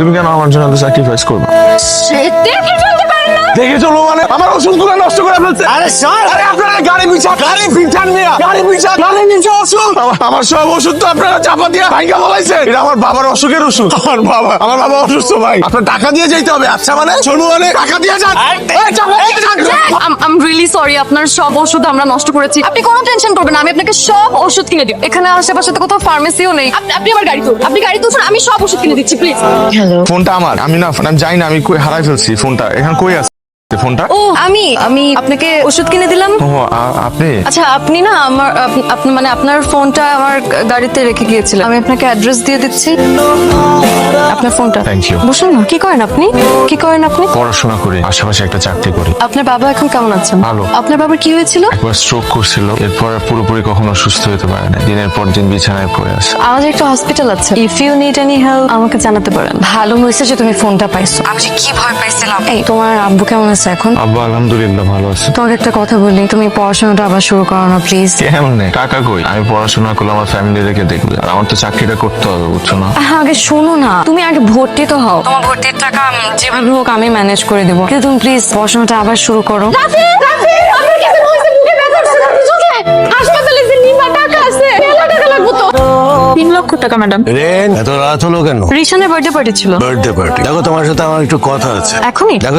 তুমি কেন আমার জন্য স্যাক্রিফাইস করবে? দেখে চলো মানে আমার ওষুধগুলো নষ্ট করে ফেলছে। আরে স্যার, আরে আপনারা গাড়ি পিছান মিয়া, গাড়ি পিছা ওষুধ। আমার সব ওষুধ তো আপনারা চাপা দিয়ে ভাইঙ্গা বলাইছে। এটা আমার বাবার অসুখের ওষুধ। আমার বাবা অসুস্থ ভাই, আপনার টাকা দিয়ে যেতে হবে। আচ্ছা মানে চলু মানে টাকা দিয়ে যান। I'm really sorry, আপনার সব ওষুধ আমরা নষ্ট করেছি। আপনি কোনো টেনশন করবেন না, আমি আপনাকে সব ওষুধ কিনে দিব। এখানে আশেপাশে তো কোথাও ফার্মেসিও নেই। আপনি আমার গাড়ি তুলুন, আপনি গাড়ি তুলুন, আমি সব ওষুধ কিনে দিচ্ছি প্লিজ। হ্যালো, ফোনটা আমার, আমি জানি না আমি কই হারাই ফেলছি ফোনটা। এখন কই আছে ফোনটা? ও আমি আপনাকে ওষুধ কিনে দিলাম। ও আপনি? আচ্ছা, আপনি না আপনি মানে আপনার ফোনটা আমার গাড়িতে রেখে গিয়েছিলেন। আমি আপনাকে অ্যাড্রেস দিয়ে দিচ্ছি, আপনার ফোনটা। Thank you. বসুন না। কি করেন আপনি? পড়াশোনা করি, আশেপাশে একটা চাকরি করি। আপনার বাবা এখন কেমন আছেন? ভালো। আপনার বাবার কি হয়েছিল? একবার স্ট্রোক করছিল, এরপর পুরোপুরি কখনো সুস্থ হতে পারে না, দিনের পর দিন বিছানায় পড়ে আছে। আমাদের একটা হসপিটাল আছে, if you need any help আমাকে জানাতে পারেন। ভালো হয়েছে যে তুমি ফোনটা পাইছো, আমি যে কি ভয় পাইছিলাম। এই, তোমার আব্বু কেমন আছে এখন? আব্বা আলহামদুলিল্লাহ ভালো আছে। তোমাকে একটা কথা বলি, তুমি পড়াশোনাটা আবার শুরু করো না প্লিজ। কেমনে? টাকা কই? আমি পড়াশোনা করলে আমার ফ্যামিলি রেখে দেখবে, আর আমার তো চাকরিটা করতে হবে, বুঝছো না? আগে শোনো না, তুমি আগে ভর্তি তো হও। তোমার ভর্তির টাকা যেভাবে হোক আমি ম্যানেজ করে দেবো, কিন্তু তুমি প্লিজ পড়াশোনাটা আবার শুরু করো। হাসপাতালে যে নিমা টাকা আছে, 1,000 টাকা লাগবে তো। 3 লক্ষ টাকা ম্যাডাম। রেন, এত রাত হলো কেন? রিশানের বার্থডে পার্টি ছিল। Birthday party? দেখো, তোমার সাথে আমার একটু কথা আছে। এখনই? দেখো,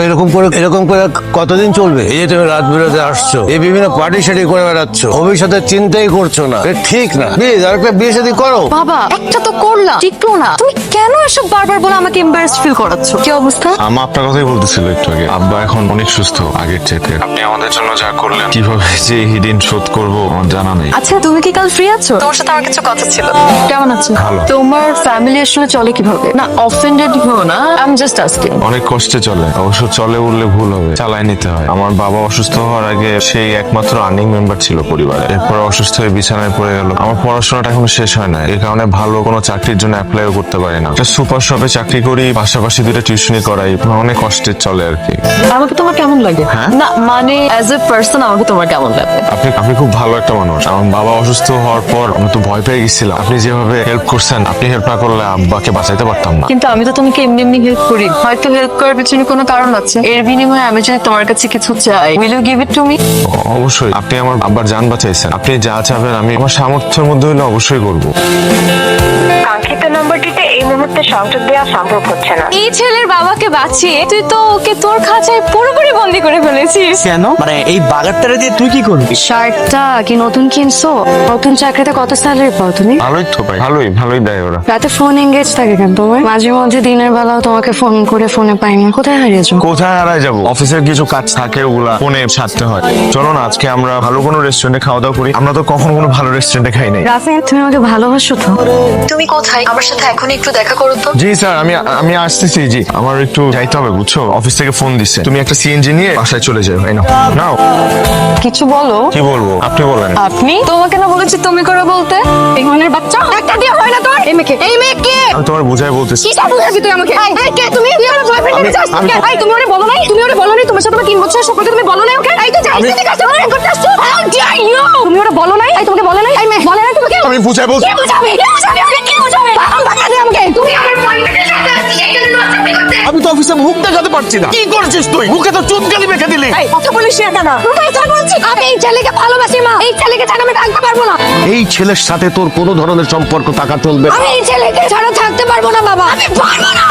এরকম করে কতদিন চলবে? এই যে তুমি রাত বিরাতে আসছো, এই বিভিন্ন পার্টি শাড়ি করে বেড়াচ্ছ, ভবিষ্যতের চিন্তাই করছো না, এটা ঠিক না। প্লিজ আর একটা বিয়ে শাদী করো। বাবা, একটা তো করলাম, টিকলো না। তুমি কেন এসব বারবার বলে আমাকে এম্বারেসড ফিল করাচ্ছ? কি অবস্থা? আম্মা আপনার কথাই বলতেছিল একটু আগে। আব্বা এখন অনেক সুস্থ আগের থেকে। আপনি আমাদের জন্য যা করলেন, কিভাবে যে ঋণ শোধ করবো আমার জানা নেই। আচ্ছা, তুমি কি কাল ফ্রি আছো? তোমার সাথে আমার কিছু কথা ছিল। কেমন আছো? ভালো। তোমার ফ্যামিলি আসলে চলে কিভাবে? না, অফেন্ডেড হও না, আই এম জাস্ট আস্কিং। অনেক কষ্টে চলে, অবশ্য চলে বললে ভুল হবে, চালায় নিতে হয়। আমার বাবা অসুস্থ হওয়ার আগে সেই একমাত্র আর্নিং মেম্বার ছিল পরিবারে, এরপর অসুস্থ হয়ে বিছানায় পড়ে গেল। আমার পড়াশোনাটা এখনো শেষ হয় না, এই কারণে ভালো কোনো চাকরির জন্য অ্যাপ্লাইও করতে পারি না। একটা সুপার শপে চাকরি করি, পাশাপাশি 2টা টিউশনি করাই, অনেক কষ্টে চলে আর কি। আমাকে তোমার কেমন লাগে? হ্যাঁ? না মানে অ্যাজ এ পার্সন আমাকে তোমার কেমন লাগে? আপনি খুব ভালো একটা মানুষ। আমার বাবা অসুস্থ হওয়ার পর আমি তো ভয় পেয়ে গেছিলাম। আপনি যেভাবে হেল্প করছেন, আপনি হেল্প না করলে আব্বাকে বাঁচাইতে পারতাম না। কিন্তু আমি তো তোমাকে এমনি এমনি হেল্প করি, হয়তো হেল্প করার পিছনে কোনো কারণ আছে। এর বিনিময়ে আমি যদি তোমার কাছে কিছু চাই, will you give it to me? অবশ্যই। আপনি আমার আব্বার জান বাঁচাইছেন, আপনি যা চাবেন আমি আমার সামর্থ্যের মধ্যে হলে অবশ্যই করবো। কাঙ্ক্ষিত নম্বরটিতে এই মুহূর্তে সংযোগ দেওয়া সম্ভব হচ্ছে না। এই ছেলের বাবাকে বাঁচিয়ে তুই তো ওকে তোর খাঁচায় পুরোপুরি বন্দি করে ফেলেছিস। কেন? মানে এই বাগারটারে দিয়ে তুই কি করবি? শার্টটা কি নতুন কিনছো? নতুন চাকরিতে কত স্যালারি পাও তুমি? ভালোই তো ভাই, ভালোই দেয় ওরা। রাতে ফোন এঙ্গেজ থাকে কেন তোমার? মাঝে মধ্যে দিনের বেলাও তোমাকে ফোন করে ফোনে পাইনি, কোথায় হারিয়েছো? কোথায় হারাই যাবো? অফিসের কিছু কাজ থাকে, ওগুলা ফোনে সারতে হয়। চলো না আজকে আমরা ভালো কোনো রেস্টুরেন্টে খাওয়া দাওয়া করি। আমরা তো কখনো কোনো ভালো রেস্টুরেন্টে খাই নাই। রাফি, তুমি আমাকে ভালোবাসো তো? তুমি কোথায়? আমার সাথে এখনই একটু দেখা করো তো। জি স্যার, আমি আসতেছি। জি, আমার একটু যাইতে হবে, বুঝছো? অফিস থেকে ফোন দিচ্ছে, তুমি একটা সিএনজি নিয়ে বাসায় চলে যাও। এই নাও নাও। কিছু বলো। কি বলবো? আপনি বলেন। আপনি তোমাকে না বলেছি তুমি করে বলতে? এই মনের বাচ্চা একটা দিয়ে হয় না তোর। এই মেয়ে কে? আমি তোমার বোঝাই বলতেছি। কিসব বুঝাবি তুই আমাকে? এই কে তুমি? তুই আমার বয়ফ্রেন্ড এর চাস কে? এই তুমি ওরে বলো নাই? তোমার সাথে আমার 3 বছরের সম্পর্ক, তুমি বলো নাই ওকে? এই তো যাই তুই কাস্টমার করতে আসছো। How dare you? তুমি ওরে বলো নাই? এই তোমাকে বলো নাই? এই মেয়ে বলে নাই তোমাকে? আমি বুঝাই বলছি। কি বুঝাবি? ওকে কি বুঝাবি? বাবা দে আমাকে। তুমি আমার বয়ফ্রেন্ডের সাথে আসছিস, এই জন্য নষ্টামি করতে। আমি তো অফিসে মুখ দেখাতে পারছি না। কি করছিস তুই? মুখে তো চুনকালি মেখে দিলি। এই কথা বলিস না কেন? আমি তো বলছি আমি এই ছেলেকে ভালোবাসি মা। এই ছেলেকে ছাড়া আমি থাকতে পারবো না। এই ছেলের সাথে তোর কোনো ধরনের সম্পর্ক থাকা চলবে না। আমি এই ছেলেকে ছাড়া থাকতে পারবো না বাবা। আমি পারবো না।